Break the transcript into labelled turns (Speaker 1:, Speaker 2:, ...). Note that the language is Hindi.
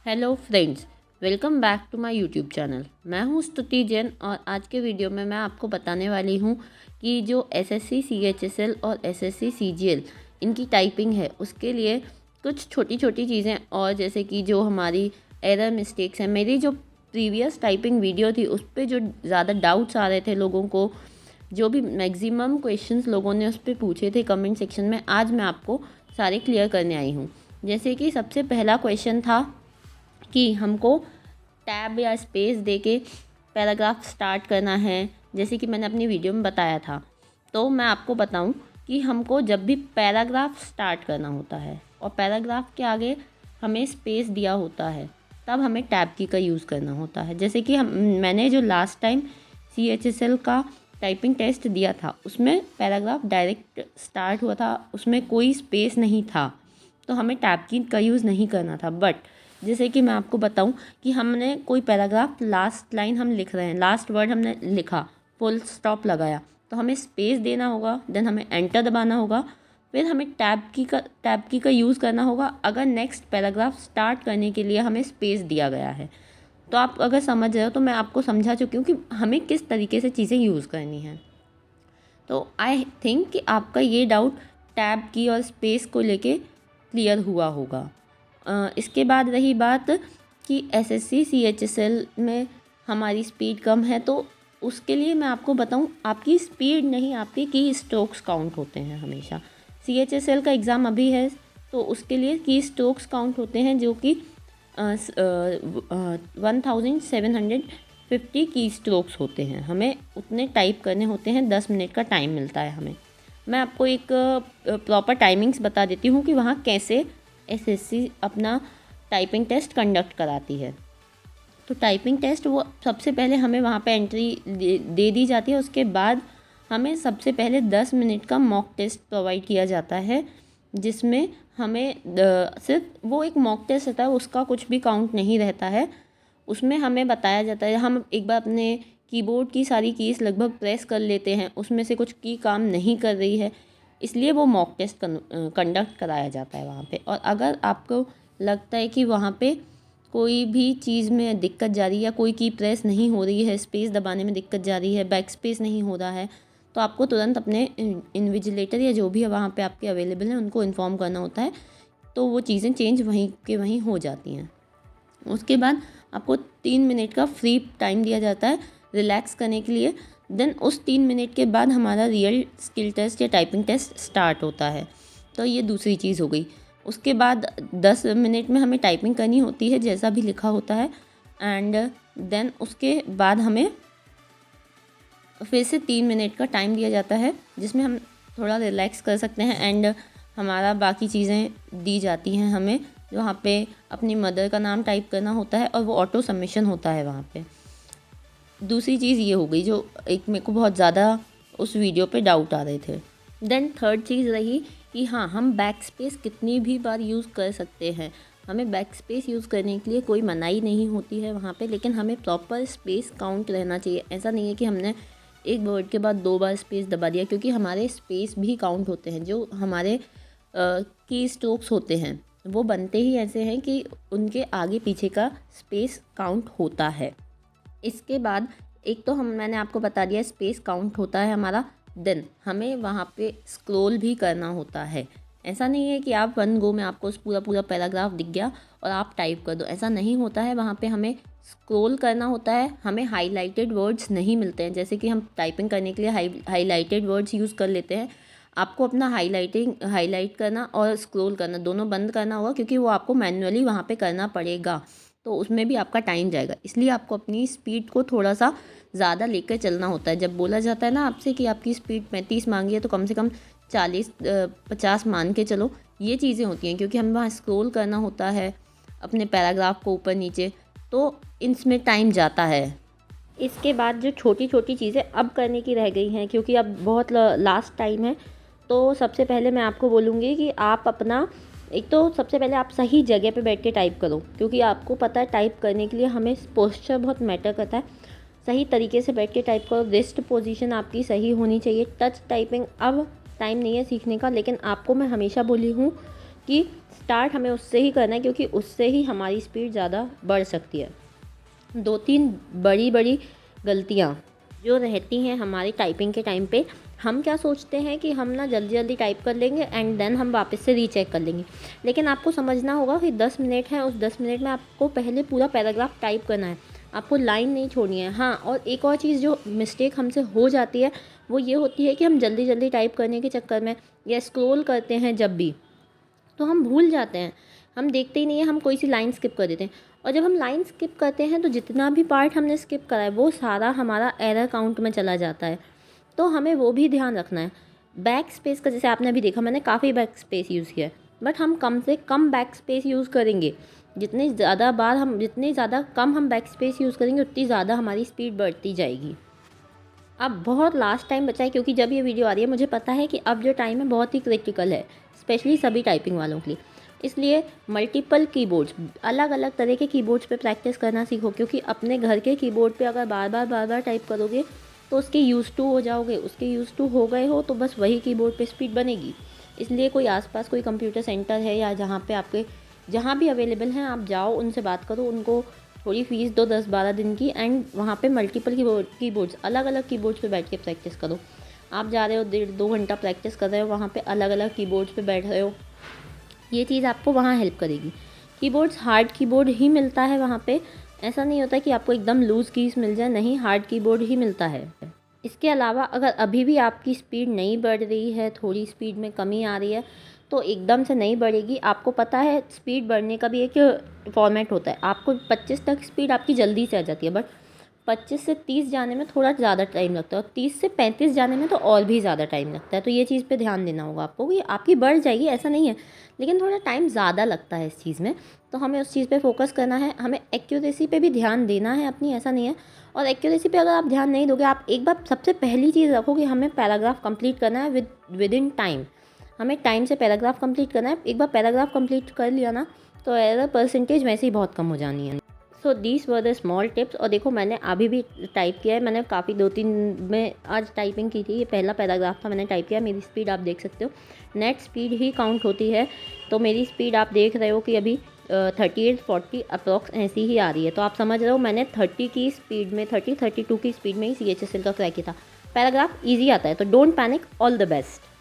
Speaker 1: Hello friends, welcome back to my YouTube channel. मैं हूं स्तुति जैन और आज के वीडियो में मैं आपको बताने वाली हूं कि जो एसएससी सीएचएसएल और एसएससी सीजीएल इनकी टाइपिंग है उसके लिए कुछ छोटी छोटी चीज़ें और जैसे कि जो हमारी एरर मिस्टेक्स हैं। मेरी जो प्रीवियस टाइपिंग वीडियो थी उस पर जो ज़्यादा डाउट्स आ रहे थे लोगों को, जो भी मैक्सिमम क्वेश्चंस लोगों ने उस पर पूछे थे कमेंट सेक्शन में, आज मैं आपको सारे क्लियर करने आई हूँ। जैसे कि सबसे पहला क्वेश्चन था कि हमको टैब या स्पेस देके पैराग्राफ स्टार्ट करना है, जैसे कि मैंने अपनी वीडियो में बताया था। तो मैं आपको बताऊं कि हमको जब भी पैराग्राफ स्टार्ट करना होता है और पैराग्राफ के आगे हमें स्पेस दिया होता है, तब हमें टैब की का यूज़ करना होता है। जैसे कि मैंने जो लास्ट टाइम सीएचएसएल का टाइपिंग टेस्ट दिया था उसमें पैराग्राफ डायरेक्ट स्टार्ट हुआ था, उसमें कोई स्पेस नहीं था, तो हमें टैब की का यूज़ नहीं करना था। बट जैसे कि मैं आपको बताऊं कि हमने कोई पैराग्राफ लास्ट लाइन हम लिख रहे हैं, लास्ट वर्ड हमने लिखा, फुल स्टॉप लगाया, तो हमें स्पेस देना होगा, देन हमें एंटर दबाना होगा, फिर हमें टैब की का यूज़ करना होगा अगर नेक्स्ट पैराग्राफ स्टार्ट करने के लिए हमें स्पेस दिया गया है। तो आप अगर समझ रहे हो तो मैं आपको समझा चुकी हूँ कि हमें किस तरीके से चीज़ें यूज़ करनी हैं। तो आई थिंक कि आपका ये डाउट टैब की और स्पेस को लेके क्लियर हुआ होगा। इसके बाद रही बात कि एसएससी सीएचएसएल में हमारी स्पीड कम है, तो उसके लिए मैं आपको बताऊं, आपकी स्पीड नहीं, आपके की स्ट्रोक्स काउंट होते हैं हमेशा। सीएचएसएल का एग्ज़ाम अभी है तो उसके लिए की स्ट्रोक्स काउंट होते हैं, जो कि 1750 की स्ट्रोक्स होते हैं। हमें उतने टाइप करने होते हैं, 10 मिनट का टाइम मिलता है हमें। मैं आपको एक प्रॉपर टाइमिंग्स बता देती हूँ कि वहाँ कैसे एसएससी अपना टाइपिंग टेस्ट कंडक्ट कराती है। तो टाइपिंग टेस्ट वो सबसे पहले हमें वहाँ पे एंट्री दे दी जाती है। उसके बाद हमें सबसे पहले 10 मिनट का मॉक टेस्ट प्रोवाइड किया जाता है, जिसमें हमें सिर्फ वो एक मॉक टेस्ट रहता है, उसका कुछ भी काउंट नहीं रहता है। उसमें हमें बताया जाता है, हम एक बार अपने कीबोर्ड की सारी कीज़ लगभग प्रेस कर लेते हैं, उसमें से कुछ की काम नहीं कर रही है, इसलिए वो मॉक टेस्ट कंडक्ट कराया जाता है वहाँ पे। और अगर आपको लगता है कि वहाँ पे कोई भी चीज़ में दिक्कत जा रही है या कोई की प्रेस नहीं हो रही है, स्पेस दबाने में दिक्कत जा रही है, बैक स्पेस नहीं हो रहा है, तो आपको तुरंत अपने इन्विजिलेटर या जो भी है वहाँ पे आपके अवेलेबल हैं उनको इन्फॉर्म करना होता है, तो वो चीज़ें चेंज वहीं के वहीं हो जाती हैं। उसके बाद आपको 3 मिनट का फ्री टाइम दिया जाता है रिलैक्स करने के लिए। देन उस 3 मिनट के बाद हमारा रियल स्किल टेस्ट या टाइपिंग टेस्ट स्टार्ट होता है। तो ये दूसरी चीज़ हो गई। उसके बाद 10 मिनट में हमें टाइपिंग करनी होती है जैसा भी लिखा होता है, एंड देन उसके बाद हमें फिर से 3 मिनट का टाइम दिया जाता है जिसमें हम थोड़ा रिलैक्स कर सकते हैं, एंड हमारा बाकी चीज़ें दी जाती हैं हमें, वहाँ पे अपनी मदर का नाम टाइप करना होता है और वो ऑटो सबमिशन होता है वहाँ पे। दूसरी चीज़ ये हो गई जो एक मेरे को बहुत ज़्यादा उस वीडियो पे डाउट आ रहे थे। देन थर्ड चीज़ रही कि हाँ, हम बैक स्पेस कितनी भी बार यूज़ कर सकते हैं। हमें बैक स्पेस यूज़ करने के लिए कोई मनाही नहीं होती है वहाँ पे, लेकिन हमें प्रॉपर स्पेस काउंट रहना चाहिए। ऐसा नहीं है कि हमने एक वर्ड के बाद 2 बार स्पेस दबा दिया, क्योंकि हमारे स्पेस भी काउंट होते हैं। जो हमारे की स्ट्रोक्स होते हैं वो बनते ही ऐसे हैं कि उनके आगे पीछे का स्पेस काउंट होता है। इसके बाद एक तो मैंने आपको बता दिया स्पेस काउंट होता है हमारा, देन हमें वहाँ पे स्क्रॉल भी करना होता है। ऐसा नहीं है कि आप वन गो में आपको पूरा पैराग्राफ दिख गया और आप टाइप कर दो, ऐसा नहीं होता है। वहाँ पे हमें स्क्रॉल करना होता है। हमें हाईलाइटेड वर्ड्स नहीं मिलते हैं, जैसे कि हम टाइपिंग करने के लिए हाईलाइटेड वर्ड्स यूज़ कर लेते हैं। आपको अपना हाईलाइट करना और स्क्रॉल करना दोनों बंद करना होगा, क्योंकि वो आपको मैन्युअली वहाँ पे करना पड़ेगा, तो उसमें भी आपका टाइम जाएगा। इसलिए आपको अपनी स्पीड को थोड़ा सा ज़्यादा लेकर चलना होता है। जब बोला जाता है ना आपसे कि आपकी स्पीड 35 मांगी है, तो कम से कम 40-50 मान के चलो। ये चीज़ें होती हैं क्योंकि हमें वहाँ स्क्रॉल करना होता है अपने पैराग्राफ को ऊपर नीचे, तो इसमें टाइम जाता है। इसके बाद जो छोटी छोटी चीज़ें अब करने की रह गई हैं, क्योंकि अब बहुत लास्ट टाइम है, तो सबसे पहले मैं आपको बोलूँगी कि आप अपना एक तो सबसे पहले आप सही जगह पे बैठ के टाइप करो, क्योंकि आपको पता है टाइप करने के लिए हमें पोस्चर बहुत मैटर करता है। सही तरीके से बैठ के टाइप करो, रिस्ट पोजीशन आपकी सही होनी चाहिए। टच टाइपिंग अब टाइम नहीं है सीखने का, लेकिन आपको मैं हमेशा बोली हूँ कि स्टार्ट हमें उससे ही करना है, क्योंकि उससे ही हमारी स्पीड ज़्यादा बढ़ सकती है। 2-3 बड़ी बड़ी गलतियाँ जो रहती हैं हमारी टाइपिंग के टाइम पे, हम क्या सोचते हैं कि हम ना जल्दी जल्दी टाइप कर लेंगे एंड देन हम वापस से रीचेक कर लेंगे। लेकिन आपको समझना होगा कि 10 मिनट है, उस 10 मिनट में आपको पहले पूरा पैराग्राफ टाइप करना है, आपको लाइन नहीं छोड़नी है। हाँ, और एक और चीज़ जो मिस्टेक हमसे हो जाती है वो ये होती है कि हम जल्दी जल्दी टाइप करने के चक्कर में या स्क्रॉल करते हैं जब भी, तो हम भूल जाते हैं, हम देखते ही नहीं है, हम कोई सी लाइन स्किप कर देते हैं। और जब हम लाइन स्किप करते हैं तो जितना भी पार्ट हमने स्किप करा है वो सारा हमारा एरर काउंट में चला जाता है। तो हमें वो भी ध्यान रखना है। बैक स्पेस का जैसे आपने अभी देखा, मैंने काफ़ी बैक स्पेस यूज़ किया है, बट हम कम से कम बैक स्पेस यूज़ करेंगे। जितनी ज़्यादा कम हम बैक स्पेस यूज़ करेंगे उतनी ज़्यादा हमारी स्पीड बढ़ती जाएगी। अब बहुत लास्ट टाइम बचा है, क्योंकि जब ये वीडियो आ रही है मुझे पता है कि अब जो टाइम है बहुत ही क्रिटिकल है, स्पेशली सभी टाइपिंग वालों के लिए। इसलिए मल्टीपल कीबोर्ड्स, अलग अलग तरह के कीबोर्ड्स पे प्रैक्टिस करना सीखो, क्योंकि अपने घर के कीबोर्ड पे अगर बार बार टाइप करोगे तो उसके यूज़ टू हो जाओगे। उसके यूज़ टू हो गए हो तो बस वही कीबोर्ड पे स्पीड बनेगी। इसलिए कोई आसपास कोई कंप्यूटर सेंटर है या जहाँ भी अवेलेबल हैं, आप जाओ, उनसे बात करो, उनको थोड़ी फ़ीस दो 10-12 दिन की, एंड वहाँ पे मल्टीपल कीबोर्ड्स अलग अलग कीबोर्ड्स पे बैठ के प्रैक्टिस करो। आप जा रहे हो 1.5-2 घंटा प्रैक्टिस कर रहे हो, वहाँ पे अलग अलग कीबोर्ड्स पे बैठ रहे हो, ये चीज़ आपको वहाँ हेल्प करेगी। कीबोर्ड्स हार्ड कीबोर्ड ही मिलता है वहाँ पे, ऐसा नहीं होता कि आपको एकदम लूज़ कीज़ मिल जाए, नहीं, हार्ड कीबोर्ड ही मिलता है। इसके अलावा अगर अभी भी आपकी स्पीड नहीं बढ़ रही है, थोड़ी स्पीड में कमी आ रही है, तो एकदम से नहीं बढ़ेगी। आपको पता है स्पीड बढ़ने का भी एक फॉर्मेट होता है। आपको 25 तक स्पीड आपकी जल्दी से आ जाती है, बट 25 से 30 जाने में थोड़ा ज़्यादा टाइम लगता है, और 30 से 35 जाने में तो और भी ज़्यादा टाइम लगता है। तो ये चीज़ पे ध्यान देना होगा आपको कि आपकी बढ़ जाएगी, ऐसा नहीं है, लेकिन थोड़ा टाइम ज़्यादा लगता है इस चीज़ में। तो हमें उस चीज़ पे फोकस करना है, हमें एक्यूरेसी पे भी ध्यान देना है अपनी, ऐसा नहीं है। और एक्यूरेसी पे अगर आप ध्यान नहीं दोगे, आप एक बार सबसे पहली चीज़ रखो कि हमें पैराग्राफ कंप्लीट करना है विद इन टाइम। हमें टाइम से पैराग्राफ कंप्लीट करना है। एक बार पैराग्राफ कंप्लीट कर लिया ना, तो एरर परसेंटेज वैसे ही बहुत कम हो जानी है। So these were the small tips. और देखो, मैंने अभी भी टाइप किया है, मैंने काफ़ी 2-3 में आज टाइपिंग की थी। ये पहला पैराग्राफ था, मैंने टाइप किया। मेरी स्पीड आप देख सकते हो, नेट स्पीड ही काउंट होती है। तो मेरी स्पीड आप देख रहे हो कि अभी 38-40 अप्रॉक्स ऐसी ही आ रही है। तो आप समझ रहे हो मैंने 30 की स्पीड में, 30-32 की स्पीड में ही CHSL का क्रैक किया था। पैराग्राफ ईजी आता है, तो don't panic, all the best.